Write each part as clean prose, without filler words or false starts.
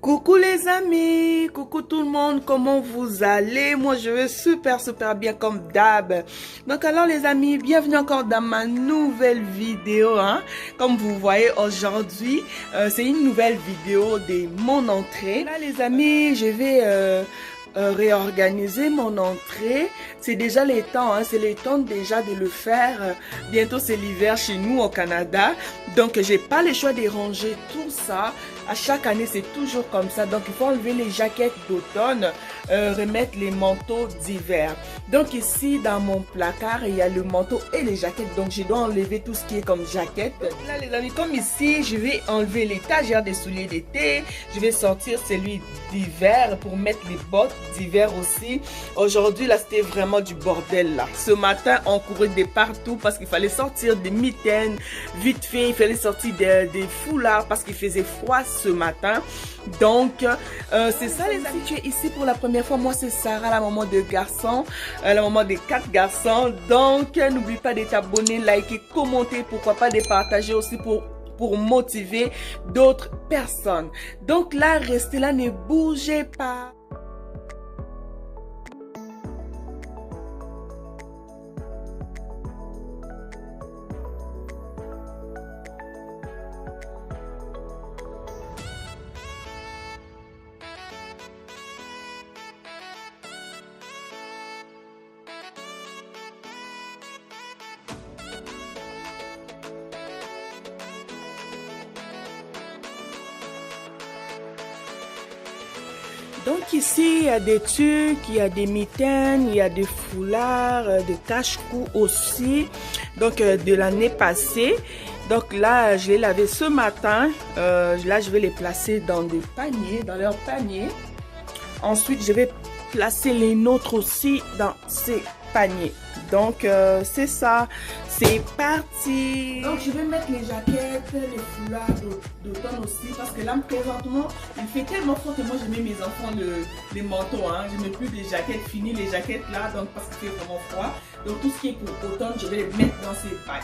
Coucou les amis, coucou tout le monde, comment vous allez? Moi je vais super bien comme d'hab. Donc alors les amis, bienvenue encore dans ma nouvelle vidéo. Comme vous voyez aujourd'hui, c'est une nouvelle vidéo de mon entrée. Là les amis, je vais réorganiser mon entrée. C'est déjà les temps, c'est le temps déjà de le faire. Bientôt c'est l'hiver chez nous au Canada, donc j'ai pas le choix de ranger tout ça. À chaque année c'est toujours comme ça, donc il faut enlever les jaquettes d'automne, remettre les manteaux d'hiver. Donc ici dans mon placard il y a le manteau et les jaquettes, donc je dois enlever tout ce qui est comme jaquette. Donc là les amis, comme ici je vais enlever l'étagère des souliers d'été, je vais sortir celui d'hiver pour mettre les bottes d'hiver aussi. Aujourd'hui là c'était vraiment du bordel là. Ce matin on courait de partout parce qu'il fallait sortir des mitaines vite fait, il fallait sortir des foulards parce qu'il faisait froid ce matin. Donc c'est ça les amis. Si tu es ici pour la première fois, moi c'est Sarah, la maman de garçons, la maman des 4 garçons. Donc n'oublie pas de t'abonner, liker, commenter, pourquoi pas de partager aussi pour motiver d'autres personnes. Donc là, restez là, ne bougez pas. Donc ici, il y a des tuques, il y a des mitaines, il y a des foulards, des cache-cou aussi, donc de l'année passée. Donc là, je les lavé ce matin. Là, je vais les placer dans des paniers, dans leurs paniers. Ensuite, je vais placer les nôtres aussi dans ces paniers. Donc, c'est ça. C'est parti. Donc, je vais mettre les jaquettes, les foulards d'automne aussi. Parce que là, présentement, il fait tellement froid que moi, je mets mes enfants les manteaux. Je mets plus des jaquettes finies, les jaquettes là. Donc, parce qu'il fait vraiment froid. Donc, tout ce qui est pour automne, je vais les mettre dans ces paniers.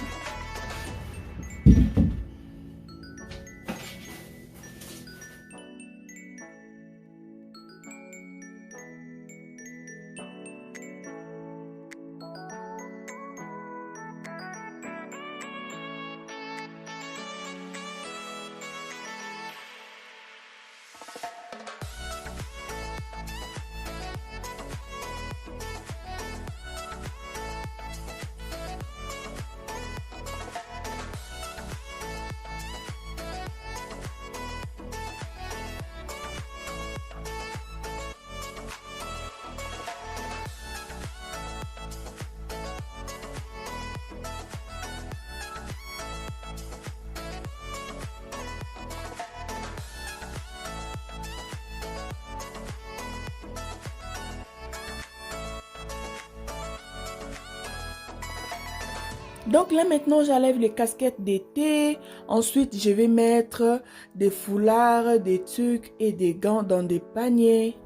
Donc là maintenant j'enlève les casquettes d'été. Ensuite je vais mettre des foulards, des tuques et des gants dans des paniers.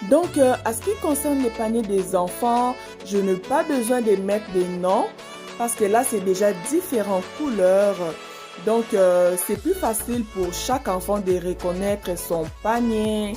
Donc, à ce qui concerne les paniers des enfants, je n'ai pas besoin de mettre des noms parce que là, c'est déjà différentes couleurs. Donc, c'est plus facile pour chaque enfant de reconnaître son panier.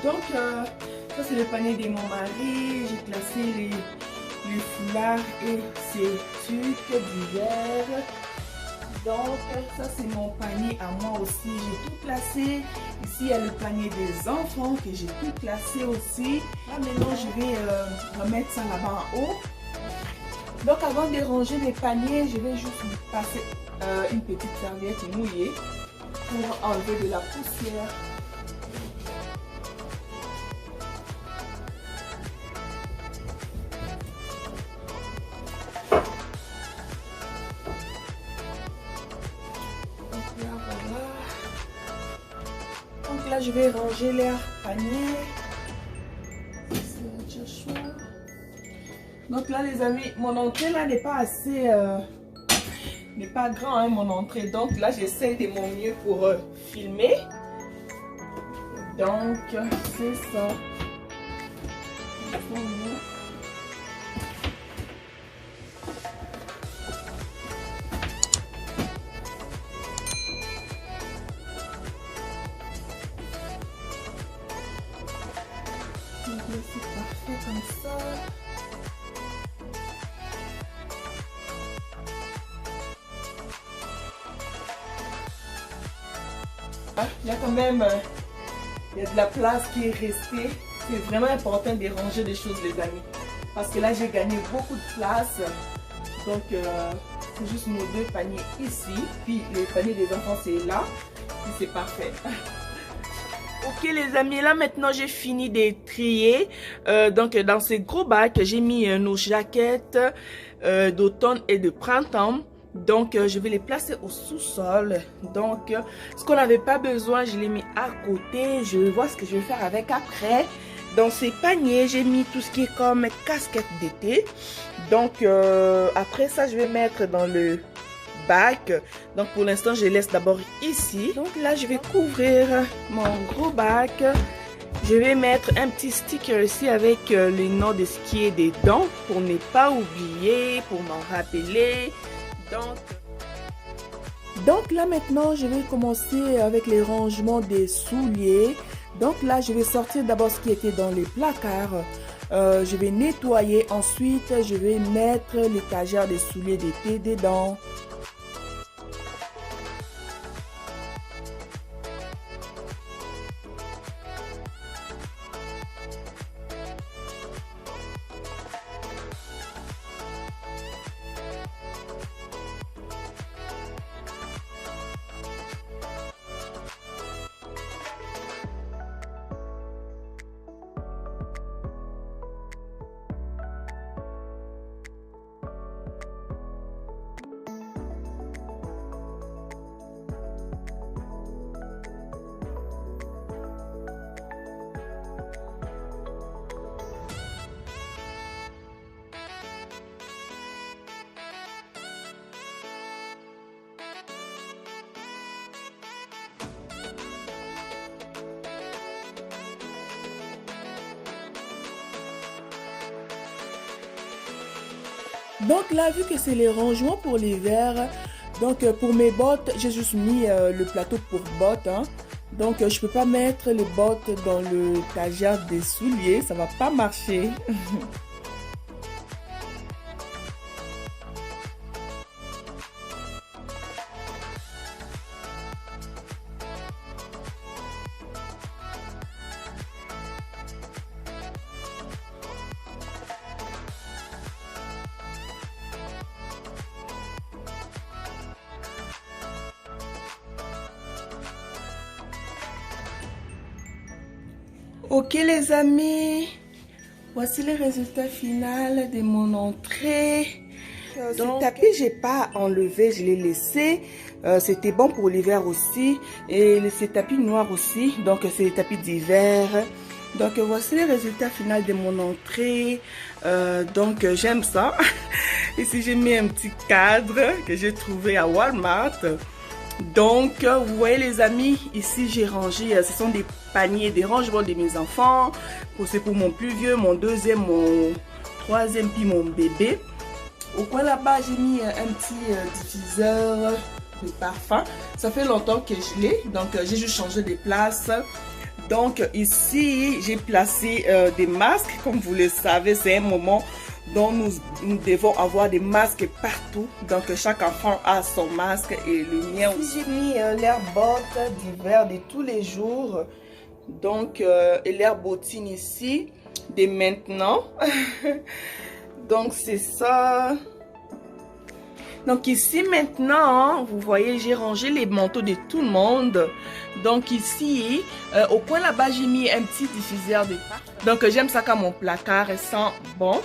Donc, ça c'est le panier de mon mari. J'ai classé les foulards et ces trucs d'hiver. Donc, ça c'est mon panier à moi aussi. J'ai tout classé. Ici, il y a le panier des enfants que j'ai tout classé aussi. Là, maintenant, je vais remettre ça là-bas en haut. Donc, avant de ranger mes paniers, je vais juste passer une petite serviette mouillée pour enlever de la poussière. Donc là, je vais ranger les paniers. Donc là, les amis, mon entrée là n'est pas assez, n'est pas grand, hein, mon entrée. Donc là, j'essaie de mon mieux pour filmer. Donc c'est ça. C'est parfait comme ça. Il y a quand même il y a de la place qui est restée. C'est vraiment important de ranger des choses, les amis. Parce que là, j'ai gagné beaucoup de place. Donc, c'est juste nos deux paniers ici. Puis, le panier des enfants, c'est là. Puis, c'est parfait. Ok les amis, là maintenant j'ai fini de trier. Donc dans ces gros bacs, j'ai mis nos jaquettes d'automne et de printemps. Donc je vais les placer au sous-sol. Donc ce qu'on n'avait pas besoin, je l'ai mis à côté. Je vais voir ce que je vais faire avec après. Dans ces paniers, j'ai mis tout ce qui est comme casquette d'été. Donc après ça, je vais mettre dans le bac. Donc pour l'instant je laisse d'abord ici. Donc là je vais couvrir mon gros bac. Je vais mettre un petit sticker ici avec le nom de ce qui est dedans pour ne pas oublier, pour m'en rappeler. Donc là maintenant je vais commencer avec les rangements des souliers. Donc là je vais sortir d'abord ce qui était dans les placards. Je vais nettoyer, ensuite je vais mettre l'étagère des souliers d'été dedans. Donc là, vu que c'est les rangements pour l'hiver, donc pour mes bottes, j'ai juste mis le plateau pour bottes. Hein. Donc je peux pas mettre les bottes dans le tagère des souliers, ça va pas marcher. Ok les amis, voici le résultat final de mon entrée. Ce tapis, j'ai pas enlevé, je l'ai laissé. C'était bon pour l'hiver aussi. Et ce tapis noir aussi, donc c'est le tapis d'hiver. Donc voici le résultat final de mon entrée. Donc j'aime ça. Ici j'ai mis un petit cadre que j'ai trouvé à Walmart. Donc vous voyez les amis, ici j'ai rangé, ce sont des paniers, des rangements de mes enfants. C'est pour mon plus vieux, mon deuxième, mon troisième, puis mon bébé. Au coin là-bas, j'ai mis un petit diffuseur de parfum. Ça fait longtemps que je l'ai, donc j'ai juste changé de place. Donc ici, j'ai placé des masques. Comme vous le savez, c'est un moment dont nous devons avoir des masques partout. Donc chaque enfant a son masque et le mien aussi. J'ai mis l'air botte d'hiver de tous les jours. Donc et l'air bottine ici dès maintenant. Donc c'est ça. Donc ici maintenant, vous voyez, j'ai rangé les manteaux de tout le monde. Donc ici, au coin là-bas, j'ai mis un petit diffuseur de parfum. Donc j'aime ça quand mon placard sent bon.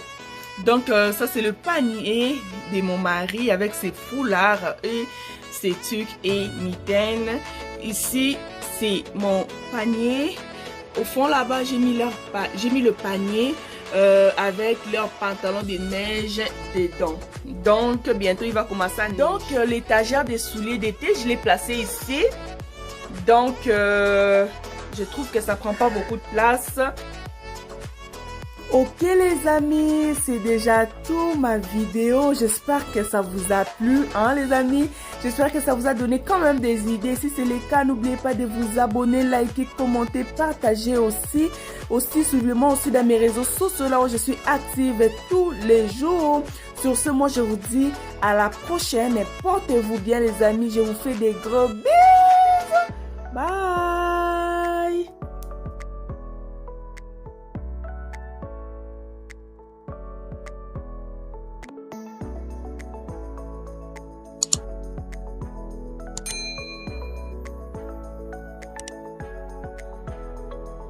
Donc ça c'est le panier de mon mari avec ses foulards et ses tuques et mitaines. Ici c'est mon panier. Au fond là-bas, j'ai mis le panier avec leurs pantalons de neige dedans. Donc bientôt il va commencer à neiger. Donc l'étagère des souliers d'été, je l'ai placé ici. Donc je trouve que ça prend pas beaucoup de place. Ok les amis, c'est déjà tout ma vidéo. J'espère que ça vous a plu, hein les amis. J'espère que ça vous a donné quand même des idées. Si c'est le cas, n'oubliez pas de vous abonner, liker, commenter, partager aussi. Aussi, suivez-moi aussi dans mes réseaux sociaux là où je suis active tous les jours. Sur ce, moi je vous dis à la prochaine et portez-vous bien les amis. Je vous fais des gros bisous. Bye.